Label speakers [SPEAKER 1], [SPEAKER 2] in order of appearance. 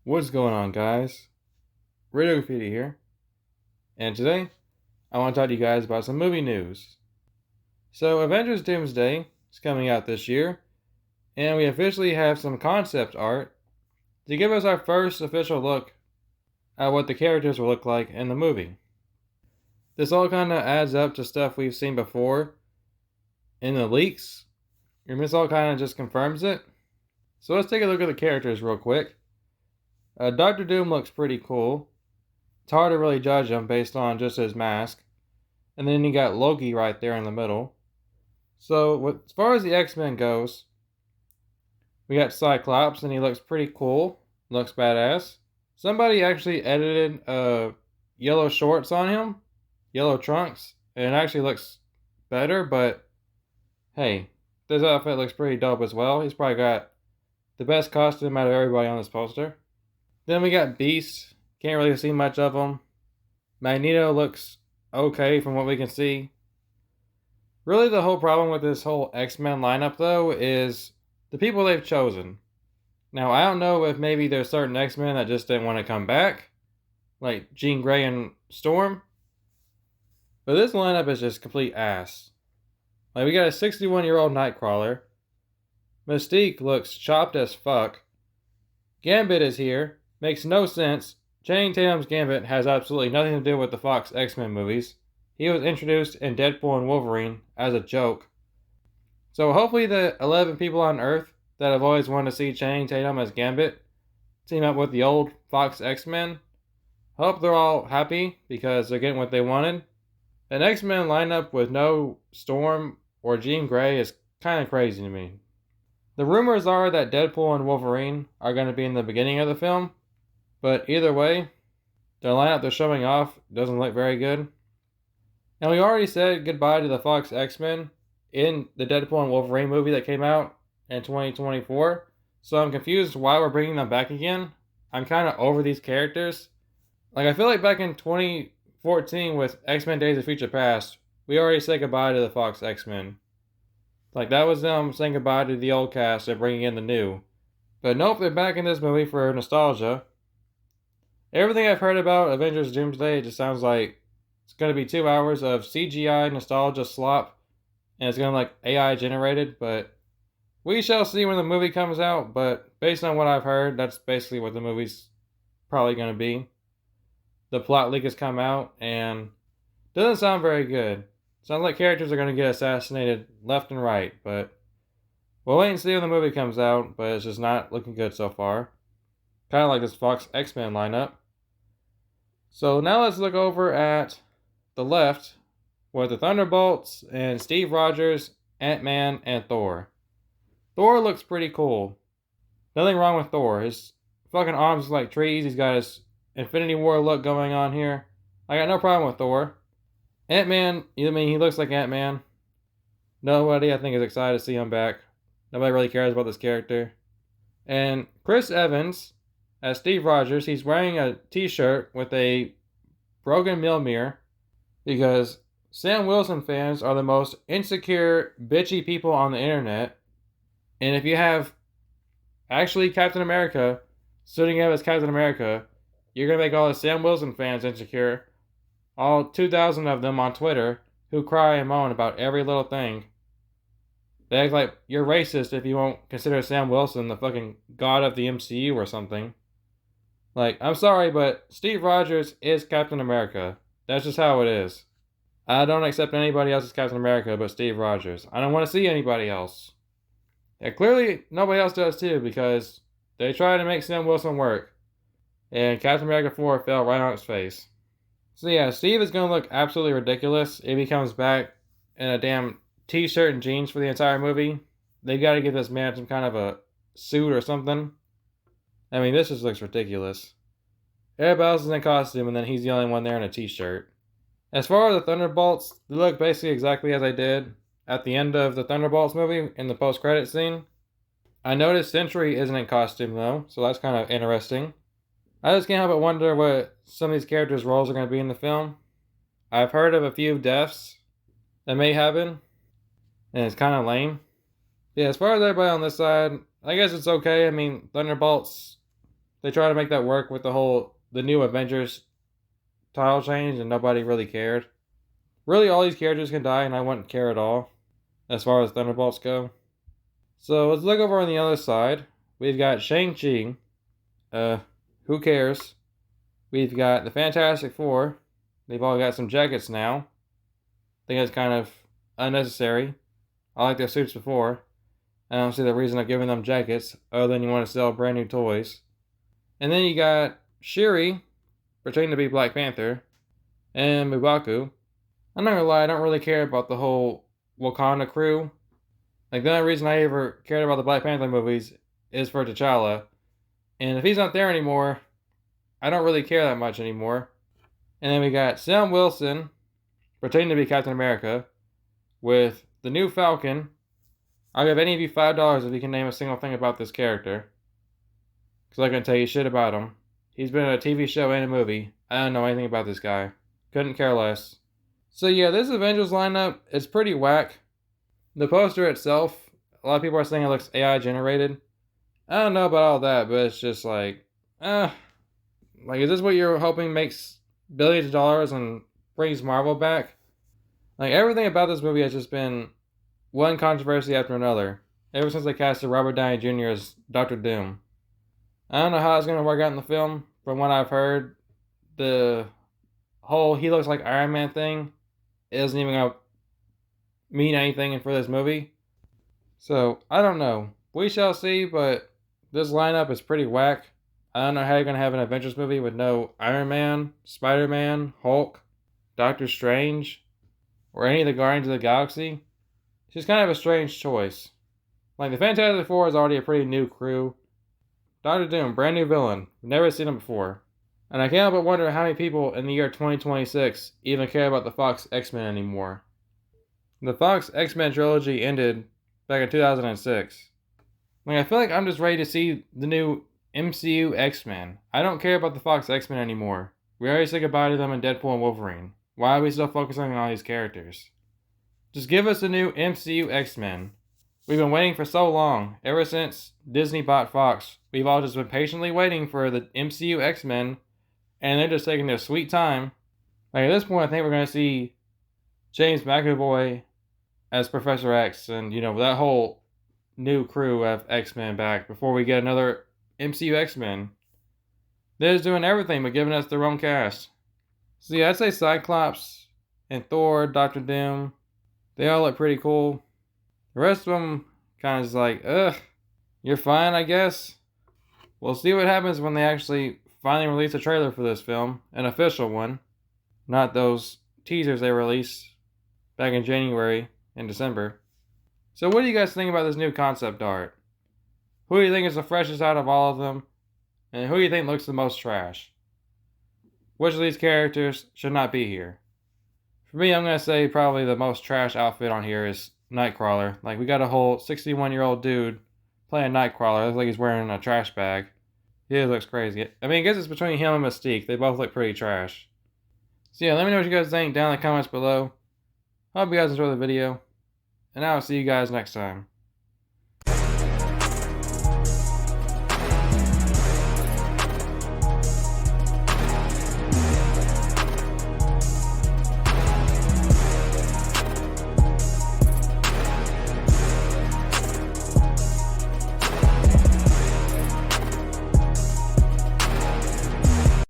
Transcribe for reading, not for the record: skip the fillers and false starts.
[SPEAKER 1] What's going on, guys? Radio Graffiti here, and today I want to talk to you guys about some movie news. So, Avengers Doomsday is coming out this year, and we officially have some concept art to give us our first official look at what the characters will look like in the movie. This all kind of adds up to stuff we've seen before in the leaks, and this all kind of just confirms it. So, let's take a look at the characters real quick. Doctor Doom looks pretty cool. It's hard to really judge him based on just his mask. And then you got Loki right there in the middle. So, as far as the X-Men goes, we got Cyclops, and he looks pretty cool. Looks badass. Somebody actually edited yellow shorts on him, yellow trunks, and it actually looks better, but hey, this outfit looks pretty dope as well. He's probably got the best costume out of everybody on this poster. Then we got Beast. Can't really see much of him. Magneto looks okay from what we can see. Really, the whole problem with this whole X-Men lineup, though, is the people they've chosen. Now, I don't know if maybe there's certain X-Men that just didn't want to come back, like Jean Grey and Storm. But this lineup is just complete ass. Like, we got a 61-year-old Nightcrawler. Mystique looks chopped as fuck. Gambit is here. Makes no sense. Channing Tatum's Gambit has absolutely nothing to do with the Fox X-Men movies. He was introduced in Deadpool and Wolverine as a joke. So hopefully the 11 people on Earth that have always wanted to see Channing Tatum as Gambit team up with the old Fox X-Men. Hope they're all happy because they're getting what they wanted. An X-Men lineup with no Storm or Jean Grey is kind of crazy to me. The rumors are that Deadpool and Wolverine are going to be in the beginning of the film. But either way, the lineup they're showing off doesn't look very good. And we already said goodbye to the Fox X-Men in the Deadpool and Wolverine movie that came out in 2024. So I'm confused why we're bringing them back again. I'm kind of over these characters. Like, I feel like back in 2014 with X-Men Days of Future Past, we already said goodbye to the Fox X-Men. Like, that was them saying goodbye to the old cast and bringing in the new. But nope, they're back in this movie for nostalgia. Everything I've heard about Avengers Doomsday, it just sounds like it's going to be 2 hours of CGI nostalgia slop, and it's going to like AI generated, but we shall see when the movie comes out. But based on what I've heard, that's basically what the movie's probably going to be. The plot leak has come out, and doesn't sound very good. Sounds like characters are going to get assassinated left and right, but we'll wait and see when the movie comes out, but it's just not looking good so far. Kind of like this Fox X-Men lineup. So now let's look over at the left with the Thunderbolts and Steve Rogers, Ant-Man, and Thor. Thor looks pretty cool. Nothing wrong with Thor. His fucking arms are like trees. He's got his Infinity War look going on here. I got no problem with Thor. Ant-Man, he looks like Ant-Man. Nobody, I think, is excited to see him back. Nobody really cares about this character. And Chris Evans, as Steve Rogers, he's wearing a t-shirt with a broken Mjolnir because Sam Wilson fans are the most insecure, bitchy people on the internet. And if you have actually Captain America suiting up as Captain America, you're going to make all the Sam Wilson fans insecure. All 2,000 of them on Twitter who cry and moan about every little thing. They act like you're racist if you won't consider Sam Wilson the fucking god of the MCU or something. Like, I'm sorry, but Steve Rogers is Captain America. That's just how it is. I don't accept anybody else as Captain America but Steve Rogers. I don't want to see anybody else. And clearly, nobody else does too, because they tried to make Sam Wilson work. And Captain America 4 fell right on its face. So yeah, Steve is going to look absolutely ridiculous if he comes back in a damn t-shirt and jeans for the entire movie. They've got to give this man some kind of a suit or something. I mean, this just looks ridiculous. Everybody else is in costume, and then he's the only one there in a t-shirt. As far as the Thunderbolts, they look basically exactly as I did at the end of the Thunderbolts movie in the post-credit scene. I noticed Sentry isn't in costume, though, so that's kind of interesting. I just can't help but wonder what some of these characters' roles are going to be in the film. I've heard of a few deaths that may happen, and it's kind of lame. Yeah, as far as everybody on this side, I guess it's okay. I mean, Thunderbolts, they try to make that work with the new Avengers title change, and nobody really cared. Really, all these characters can die, and I wouldn't care at all, as far as Thunderbolts go. So let's look over on the other side. We've got Shang-Chi. Who cares? We've got the Fantastic Four. They've all got some jackets now. I think it's kind of unnecessary. I like their suits before. I don't see the reason of giving them jackets other than you want to sell brand new toys. And then you got Shuri, pretending to be Black Panther, and M'Baku. I'm not gonna lie, I don't really care about the whole Wakanda crew. Like, the only reason I ever cared about the Black Panther movies is for T'Challa. And if he's not there anymore, I don't really care that much anymore. And then we got Sam Wilson, pretending to be Captain America, with the new Falcon. I'll give any of you $5 if you can name a single thing about this character. Because I can tell you shit about him. He's been in a TV show and a movie. I don't know anything about this guy. Couldn't care less. So yeah, this Avengers lineup is pretty whack. The poster itself, a lot of people are saying it looks AI generated. I don't know about all that, but it's just like, is this what you're hoping makes billions of dollars and brings Marvel back? Like, everything about this movie has just been one controversy after another, ever since they casted Robert Downey Jr. as Dr. Doom. I don't know how it's going to work out in the film. From what I've heard, the whole he looks like Iron Man thing isn't even going to mean anything for this movie. So, I don't know. We shall see, but this lineup is pretty whack. I don't know how you're going to have an Avengers movie with no Iron Man, Spider-Man, Hulk, Doctor Strange, or any of the Guardians of the Galaxy. It's just kind of a strange choice. Like, the Fantastic Four is already a pretty new crew. Doctor Doom, brand new villain. We've never seen him before. And I can't help but wonder how many people in the year 2026 even care about the Fox X-Men anymore. The Fox X-Men trilogy ended back in 2006. Like, I feel like I'm just ready to see the new MCU X-Men. I don't care about the Fox X-Men anymore. We already said goodbye to them in Deadpool and Wolverine. Why are we still focusing on all these characters? Just give us a new MCU X-Men. We've been waiting for so long. Ever since Disney bought Fox, we've all just been patiently waiting for the MCU X-Men, and they're just taking their sweet time. Like, at this point, I think we're going to see James McAvoy as Professor X, and, that whole new crew of X-Men back before we get another MCU X-Men. They're just doing everything but giving us their own cast. So yeah, I'd say Cyclops and Thor, Doctor Doom, they all look pretty cool. The rest of them kind of just like, you're fine, I guess. We'll see what happens when they actually finally release a trailer for this film, an official one, not those teasers they released back in January and December. So what do you guys think about this new concept art? Who do you think is the freshest out of all of them? And who do you think looks the most trash? Which of these characters should not be here? For me, I'm going to say probably the most trash outfit on here is Nightcrawler. Like, we got a whole 61-year-old dude playing Nightcrawler. Looks like he's wearing a trash bag. He looks crazy. I mean, I guess it's between him and Mystique. They both look pretty trash. So yeah, let me know what you guys think down in the comments below. Hope you guys enjoyed the video. And I will see you guys next time.